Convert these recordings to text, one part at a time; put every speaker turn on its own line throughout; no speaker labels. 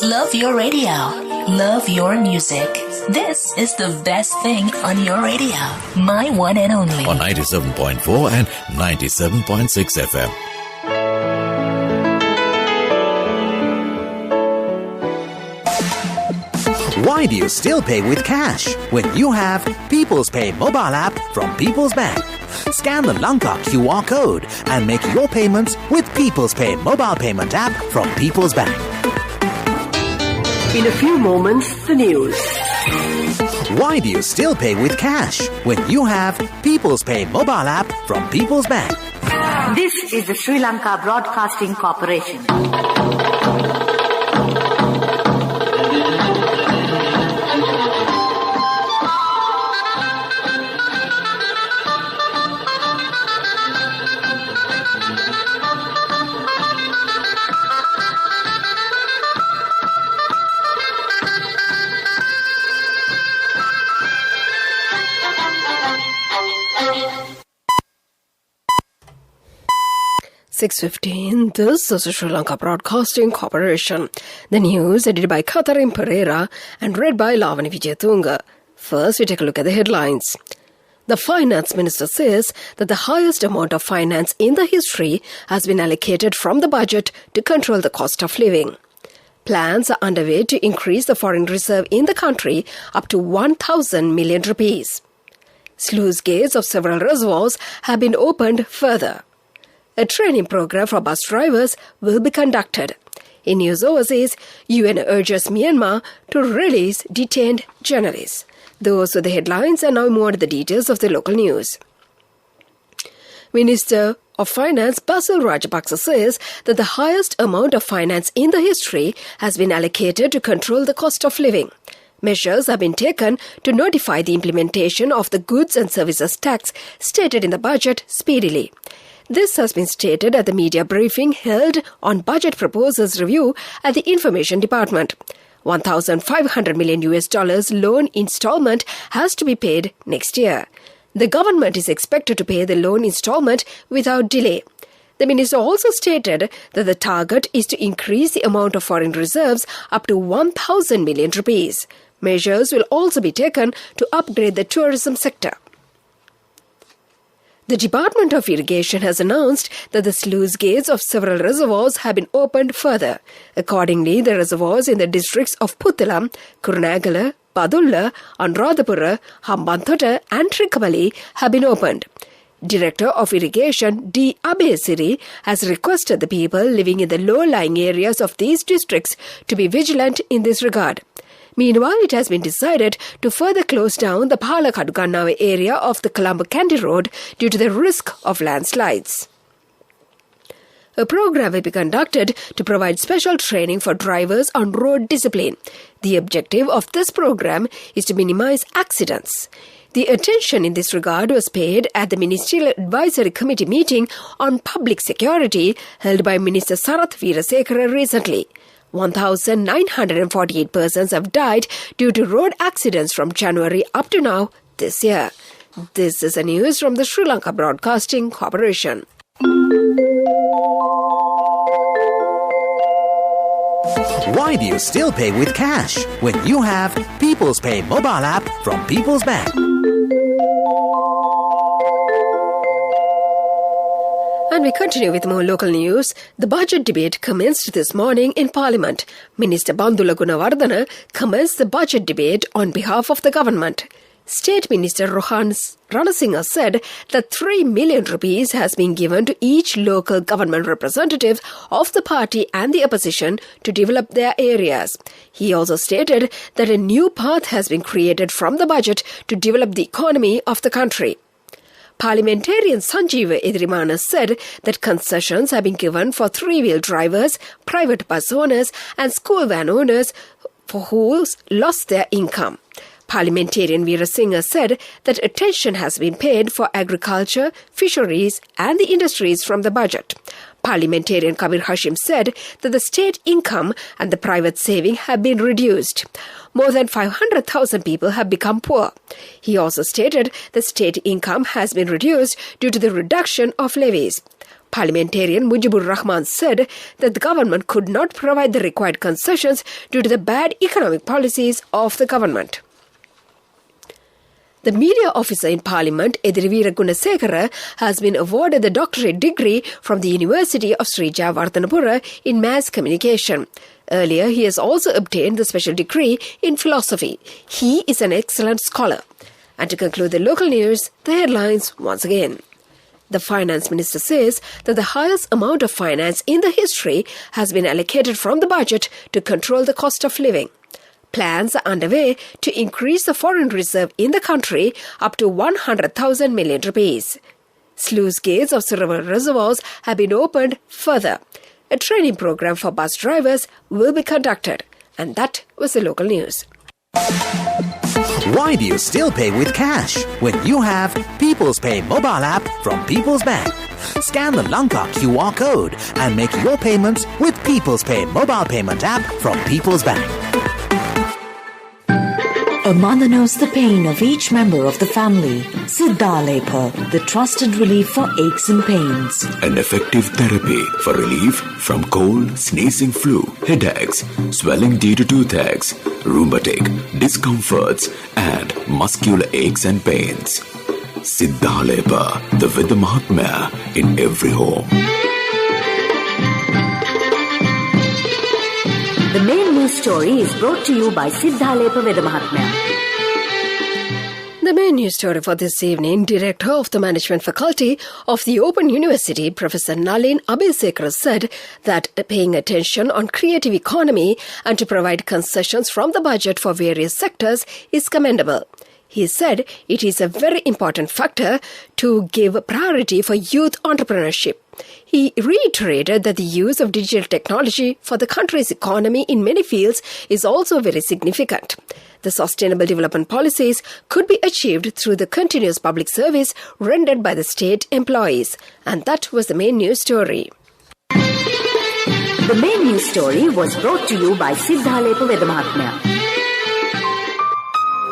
Love your radio. Love your music. This is the best thing on your radio. My one and only.
On 97.4 and 97.6 FM.
Why do you still pay with cash when you have People's Pay mobile app from People's Bank? Scan the Lanka QR code and make your payments with People's Pay mobile payment app from People's Bank.
In a few moments, the news.
Why do you still pay with cash when you have People's Pay mobile app from People's Bank?
This is the Sri Lanka Broadcasting Corporation.
This is the Sri Lanka Broadcasting Corporation. The news edited by Katharin Pereira and read by Lavani Vijayatunga. First, we take a look at the headlines. The Finance Minister says that the highest amount of finance in the history has been allocated from the budget to control the cost of living. Plans are underway to increase the foreign reserve in the country up to 1,000 million rupees. Sluice gates of several reservoirs have been opened further. A training program for bus drivers will be conducted. In news overseas, UN urges Myanmar to release detained journalists. Those were the headlines, and now more to the details of the local news. Minister of Finance Basil Rajapaksa says that the highest amount of finance in the history has been allocated to control the cost of living. Measures have been taken to notify the implementation of the goods and services tax stated in the budget speedily. This has been stated at the media briefing held on budget proposals review at the Information Department. $1,500 million loan installment has to be paid next year. The government is expected to pay the loan installment without delay. The minister also stated that the target is to increase the amount of foreign reserves up to 1,000 million rupees. Measures will also be taken to upgrade the tourism sector. The Department of Irrigation has announced that the sluice gates of several reservoirs have been opened further. Accordingly, the reservoirs in the districts of Puttalam, Kurunegala, Padulla, Anuradhapura, Hambantota and Trikkamali have been opened. Director of Irrigation D. Abesiri has requested the people living in the low-lying areas of these districts to be vigilant in this regard. Meanwhile, it has been decided to further close down the Palakadu-Gannawa area of the Colombo-Kandy Road due to the risk of landslides. A program will be conducted to provide special training for drivers on road discipline. The objective of this program is to minimize accidents. The attention in this regard was paid at the Ministerial Advisory Committee meeting on public security held by Minister Sarath Veerasekara recently. 1,948 persons have died due to road accidents from January up to now this year. This is the news from the Sri Lanka Broadcasting Corporation.
Why do you still pay with cash when you have People's Pay mobile app from People's Bank?
And we continue with more local news. The budget debate commenced this morning in Parliament. Minister Bandula Gunawardena commenced the budget debate on behalf of the government. State Minister Rohan Ranasinghe said that 3 million rupees has been given to each local government representative of the party and the opposition to develop their areas. He also stated that a new path has been created from the budget to develop the economy of the country. Parliamentarian Sanjeev Edirimana said that concessions have been given for three-wheel drivers, private bus owners and school van owners who lost their income. Parliamentarian Veerasinghe said that attention has been paid for agriculture, fisheries and the industries from the budget. Parliamentarian Kabir Hashim said that the state income and the private saving have been reduced. More than 500,000 people have become poor. He also stated that state income has been reduced due to the reduction of levies. Parliamentarian Mujibur Rahman said that the government could not provide the required concessions due to the bad economic policies of the government. The media officer in Parliament, Edrivira Gunasekara, has been awarded the doctorate degree from the University of Sri Jayawardhanapura in mass communication. Earlier, he has also obtained the special degree in philosophy. He is an excellent scholar. And to conclude the local news, the headlines once again. The finance minister says that the highest amount of finance in the history has been allocated from the budget to control the cost of living. Plans are underway to increase the foreign reserve in the country up to 100,000 million rupees. Sluice gates of river reservoirs have been opened further. A training program for bus drivers will be conducted. And that was the local news.
Why do you still pay with cash when you have People's Pay mobile app from People's Bank? Scan the Lanka QR code and make your payments with People's Pay mobile payment app from People's Bank.
A mother knows the pain of each member of the family. Siddhalepa, the trusted relief for aches and pains.
An effective therapy for relief from cold, sneezing, flu, headaches, swelling due to toothaches, rheumatic, discomforts, and muscular aches and pains. Siddhalepa, the Vidya Mahatmya in every home.
The main news story is brought to you by Siddhalepa Vidya Mahatmya.
The main news story for this evening, Director of the Management Faculty of the Open University, Professor Nalin Abhisekar, said that paying attention on creative economy and to provide concessions from the budget for various sectors is commendable. He said it is a very important factor to give priority for youth entrepreneurship. He reiterated that the use of digital technology for the country's economy in many fields is also very significant. The sustainable development policies could be achieved through the continuous public service rendered by the state employees. And that was the main news story.
The main news story was brought to you by Siddhalepa Vidya Mahatmya.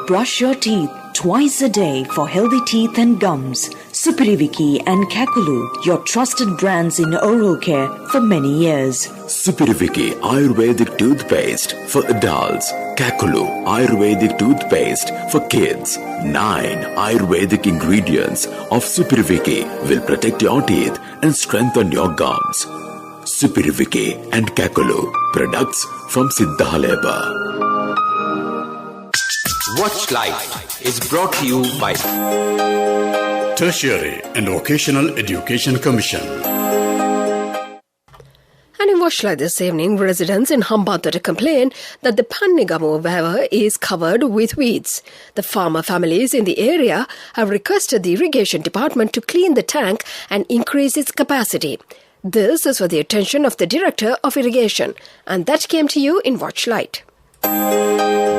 Brush your teeth twice a day for healthy teeth and gums. Supiriviki and Kakulu, your trusted brands in oral care for many years.
Supiriviki Ayurvedic toothpaste for adults. Kakulu Ayurvedic toothpaste for kids. 9 Ayurvedic ingredients of Supiriviki will protect your teeth and strengthen your gums. Supiriviki and Kakulu, products from Siddhalepa.
Watch Life is brought to you by
Tertiary and Vocational Education Commission.
And in Watchlight this evening, residents in Hambantota complain that the Pannigamo River is covered with weeds. The farmer families in the area have requested the irrigation department to clean the tank and increase its capacity. This is for the attention of the Director of Irrigation, and that came to you in Watchlight.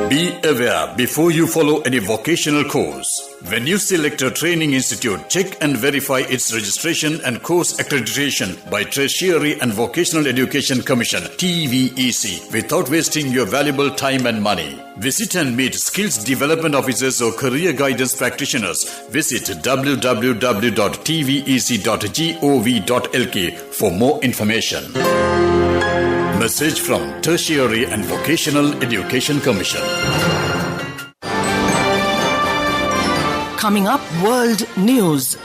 Be aware before you follow any vocational course. When you select a training institute, check and verify its registration and course accreditation by Tertiary and Vocational Education Commission (TVEC) without wasting your valuable time and money. Visit and meet skills development officers or career guidance practitioners. Visit www.tvec.gov.lk for more information. Message from Tertiary and Vocational Education Commission.
Coming up, World News.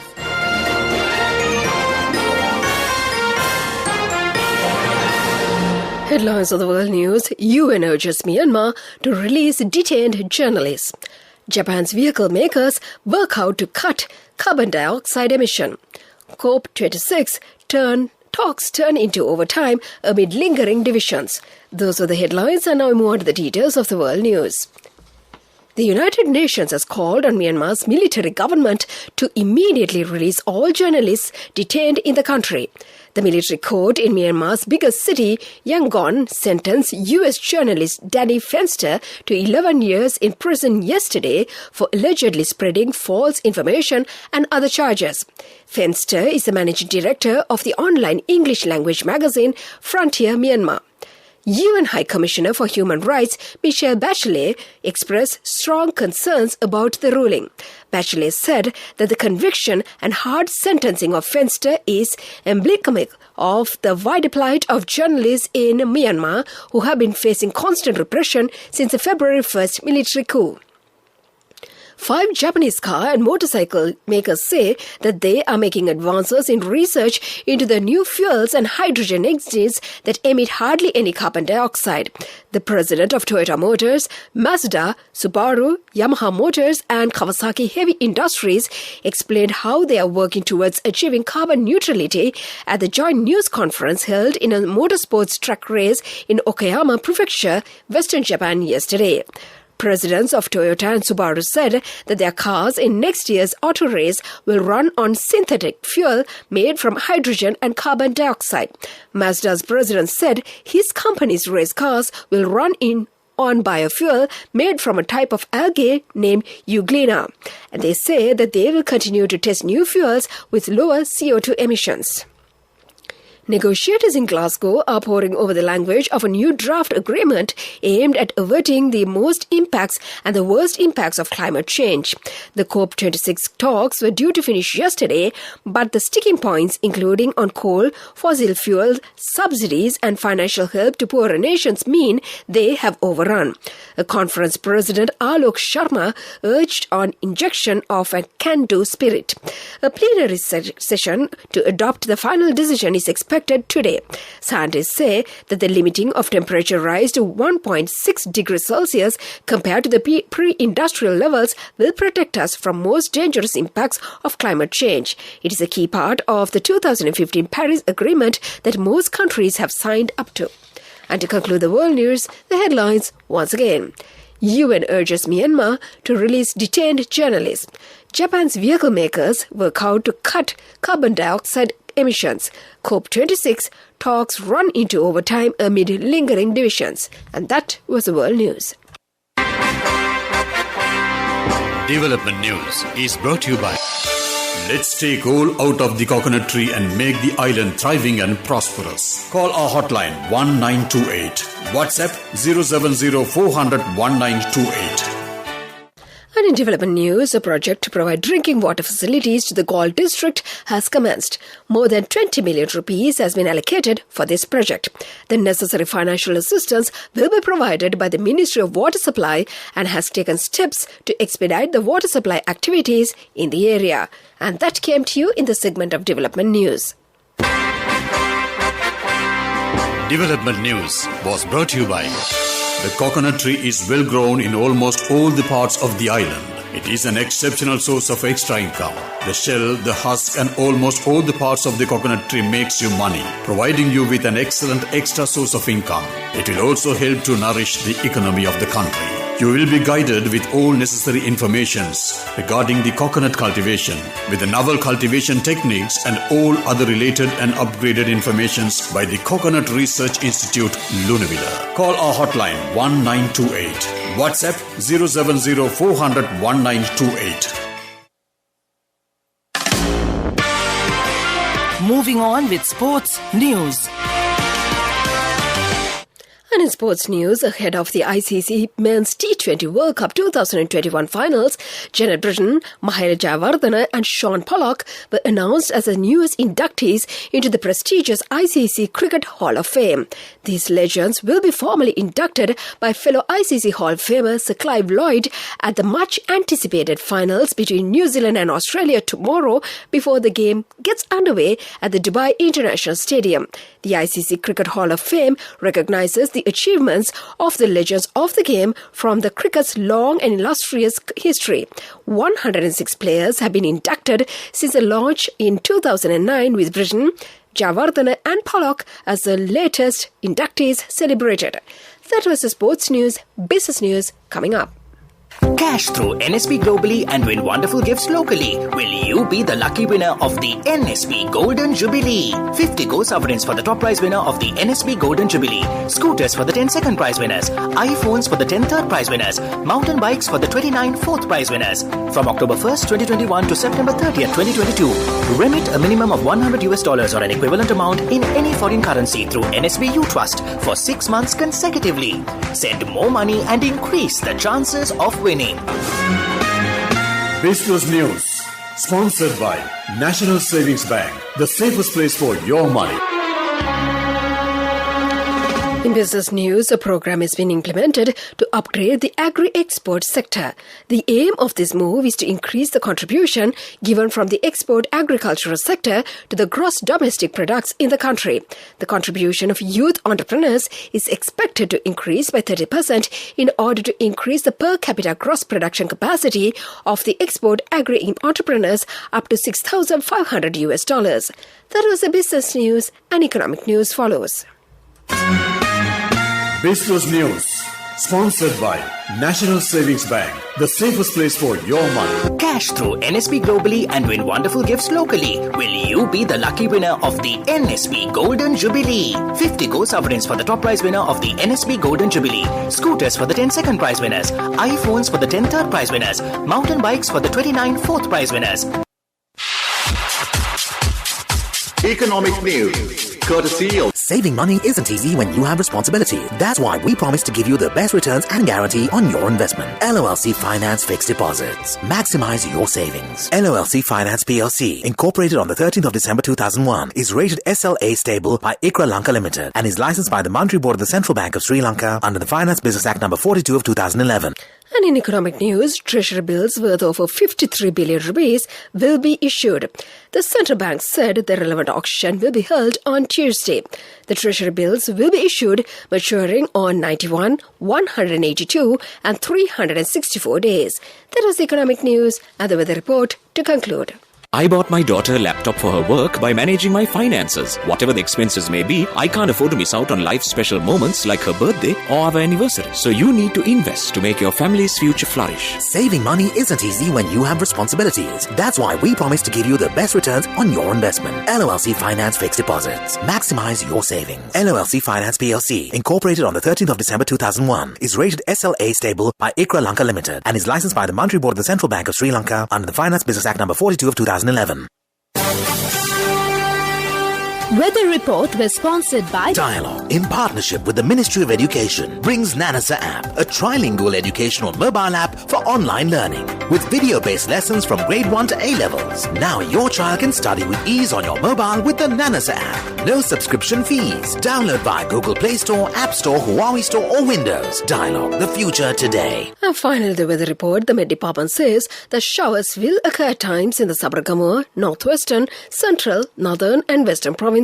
Headlines of the World News. UN urges Myanmar to release detained journalists. Japan's vehicle makers work out to cut carbon dioxide emission. COP26 talks turn into overtime amid lingering divisions. Those are the headlines, and now we move on to the details of the world news. The United Nations has called on Myanmar's military government to immediately release all journalists detained in the country. The military court in Myanmar's biggest city, Yangon, sentenced U.S. journalist Danny Fenster to 11 years in prison yesterday for allegedly spreading false information and other charges. Fenster is the managing director of the online English language magazine Frontier Myanmar. UN High Commissioner for Human Rights Michelle Bachelet expressed strong concerns about the ruling. Bachelet said that the conviction and hard sentencing of Fenster is emblematic of the wider plight of journalists in Myanmar who have been facing constant repression since the February 1st military coup. 5 Japanese car and motorcycle makers say that they are making advances in research into the new fuels and hydrogen engines that emit hardly any carbon dioxide. The president of Toyota Motors, Mazda, Subaru, Yamaha Motors and Kawasaki Heavy Industries explained how they are working towards achieving carbon neutrality at the joint news conference held in a motorsports track race in Okayama Prefecture, Western Japan yesterday. Presidents of Toyota and Subaru said that their cars in next year's auto race will run on synthetic fuel made from hydrogen and carbon dioxide. Mazda's president said his company's race cars will run on biofuel made from a type of algae named euglena. And they say that they will continue to test new fuels with lower CO2 emissions. Negotiators in Glasgow are poring over the language of a new draft agreement aimed at averting the most impacts and the worst impacts of climate change. The COP26 talks were due to finish yesterday, but the sticking points, including on coal, fossil fuel, subsidies and financial help to poorer nations, mean they have overrun. A conference president Alok Sharma urged on injection of a can-do spirit. A plenary session to adopt the final decision is expected today. Scientists say that the limiting of temperature rise to 1.6 degrees Celsius compared to the pre-industrial levels will protect us from most dangerous impacts of climate change. It is a key part of the 2015 Paris Agreement that most countries have signed up to. And to conclude the world news, the headlines once again. UN urges Myanmar to release detained journalists. Japan's vehicle makers work out to cut carbon dioxide emissions. COP26 talks run into overtime amid lingering divisions. And that was the world news.
Development News is brought to you by Let's take all out of the coconut tree and make the island thriving and prosperous. Call our hotline 1928. WhatsApp 070 400 1928.
And in development news, a project to provide drinking water facilities to the Galle district has commenced. More than 20 million rupees has been allocated for this project. The necessary financial assistance will be provided by the Ministry of Water Supply and has taken steps to expedite the water supply activities in the area. And that came to you in the segment of development news.
Development News was brought to you by the coconut tree is well grown in almost all the parts of the island. It is an exceptional source of extra income. The shell, the husk and almost all the parts of the coconut tree makes you money, providing you with an excellent extra source of income. It will also help to nourish the economy of the country. You will be guided with all necessary informations regarding the coconut cultivation, with the novel cultivation techniques and all other related and upgraded informations by the Coconut Research Institute, Lunavilla. Call our hotline 1928. WhatsApp 070 400 1928.
Moving on with sports news.
And in sports news, ahead of the ICC Men's T20 World Cup 2021 finals, Janet Britton, Mahela Jayawardene and Sean Pollock were announced as the newest inductees into the prestigious ICC Cricket Hall of Fame. These legends will be formally inducted by fellow ICC Hall of Famer Sir Clive Lloyd at the much-anticipated finals between New Zealand and Australia tomorrow before the game gets underway at the Dubai International Stadium. The ICC Cricket Hall of Fame recognizes the achievements of the legends of the game from the cricket's long and illustrious history. 106 players have been inducted since the launch in 2009, with Britton, Jayawardene and Pollock as the latest inductees celebrated. That was the sports news. Business news coming up.
Cash through NSB globally and win wonderful gifts locally. Will you be the lucky winner of the NSB Golden Jubilee? 50 gold sovereigns for the top prize winner of the NSB Golden Jubilee. Scooters for the 10 second prize winners. iPhones for the 10 third prize winners. Mountain bikes for the 29 fourth prize winners. From October 1st, 2021 to September 30th, 2022. Remit a minimum of $100 or an equivalent amount in any foreign currency through NSB U Trust for 6 months consecutively. Send more money and increase the chances of winning.
Business News, sponsored by National Savings Bank, the safest place for your money.
In business news, a program has been implemented to upgrade the agri-export sector. The aim of this move is to increase the contribution given from the export agricultural sector to the gross domestic products in the country. The contribution of youth entrepreneurs is expected to increase by 30% in order to increase the per capita gross production capacity of the export agri-entrepreneurs up to $6,500. That was the business news, and economic news follows.
Business News, sponsored by National Savings Bank, the safest place for your money.
Cash through NSB globally and win wonderful gifts locally. Will you be the lucky winner of the NSB Golden Jubilee? 50 gold sovereigns for the top prize winner of the NSB Golden Jubilee. Scooters for the 10 second prize winners. iPhones for the 10 third prize winners. Mountain bikes for the 29 fourth prize winners.
Economic news, courtesy of...
Saving money isn't easy when you have responsibility. That's why we promise to give you the best returns and guarantee on your investment. LOLC Finance Fixed Deposits. Maximize your savings. LOLC Finance PLC, incorporated on the 13th of December 2001, is rated SLA stable by ICRA Lanka Limited and is licensed by the Monetary Board of the Central Bank of Sri Lanka under the Finance Business Act number 42 of 2011.
And in economic news, treasury bills worth over 53 billion rupees will be issued. The central bank said the relevant auction will be held on Tuesday. The treasury bills will be issued maturing on 91, 182 and 364 days. That was the economic news and the weather report to conclude.
I bought my daughter a laptop for her work by managing my finances. Whatever the expenses may be, I can't afford to miss out on life's special moments like her birthday or our anniversary. So you need to invest to make your family's future flourish.
Saving money isn't easy when you have responsibilities. That's why we promise to give you the best returns on your investment. LOLC Finance Fixed Deposits. Maximize your savings. LOLC Finance PLC, incorporated on the 13th of December 2001, is rated SLA stable by ICRA Lanka Limited and is licensed by the Monetary Board of the Central Bank of Sri Lanka under the Finance Business Act number 42 of 2011.
Weather report was sponsored by
Dialogue, in partnership with the Ministry of Education, brings Nanasa app, a trilingual educational mobile app for online learning with video-based lessons from grade 1 to A levels. Now your child can study with ease on your mobile with the Nanasa app. No subscription fees. Download via Google Play Store, App Store, Huawei Store or Windows. Dialogue, the future today.
And finally, the weather report. The Met Department says that showers will occur at times in the Sabaragamuwa, northwestern, central, northern and western provinces.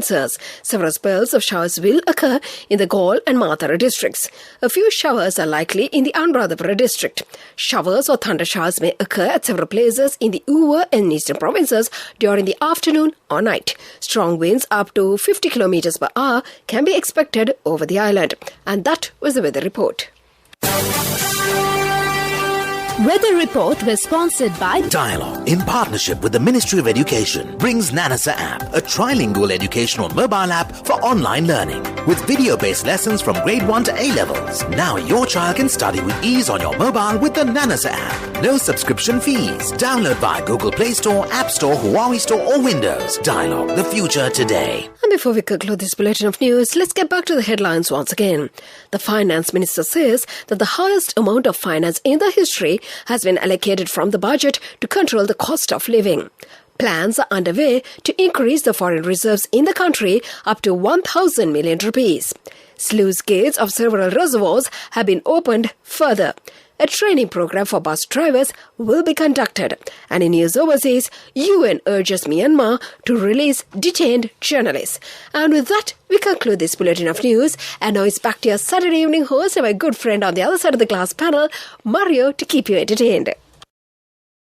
Several spells of showers will occur in the Galle and Matara districts. A few showers are likely in the Anuradhapura district. Showers or thunder showers may occur at several places in the Uva and eastern provinces during the afternoon or night. Strong winds up to 50 kilometers per hour can be expected over the island. And that was the weather report.
Weather report was sponsored by
Dialogue, in partnership with the Ministry of Education, brings Nanasa app, a trilingual educational mobile app for online learning with video-based lessons from grade 1 to A levels. Now your child can study with ease on your mobile with the Nanasa app. No subscription fees. Download via Google Play Store, App Store, Huawei Store or Windows. Dialogue, the future today.
And before we conclude this bulletin of news, let's get back to the headlines once again. The finance minister says that the highest amount of finance in the history has been allocated from the budget to control the cost of living. Plans are underway to increase the foreign reserves in the country up to 1,000 million rupees. Sluice gates of several reservoirs have been opened further. A training program for bus drivers will be conducted. And in news overseas, UN urges Myanmar to release detained journalists. And with that, we conclude this bulletin of news. And now it's back to your Saturday evening host and my good friend on the other side of the glass panel, Mario, to keep you entertained.